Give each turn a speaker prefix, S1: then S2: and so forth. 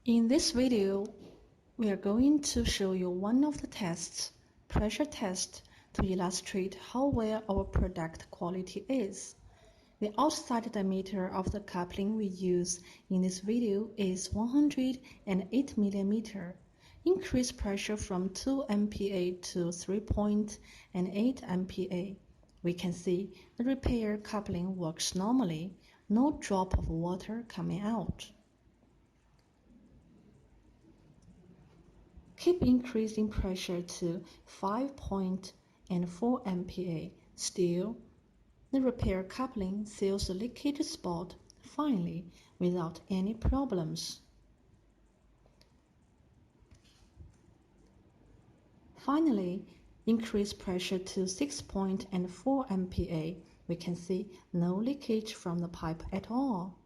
S1: In this video, we are going to show you one of the tests, pressure test, to illustrate how well our product quality is. The outside diameter of the coupling we use in this video is 108 mm. Increase pressure from 2 MPa to 3.8 MPa. We can see the repair coupling works normally, no drop of water coming out. Keep increasing pressure to 5.4 MPa. Still, the repair coupling seals the leakage spot finely without any problems. Finally, increase pressure to 6.4 MPa. We can see no leakage from the pipe at all.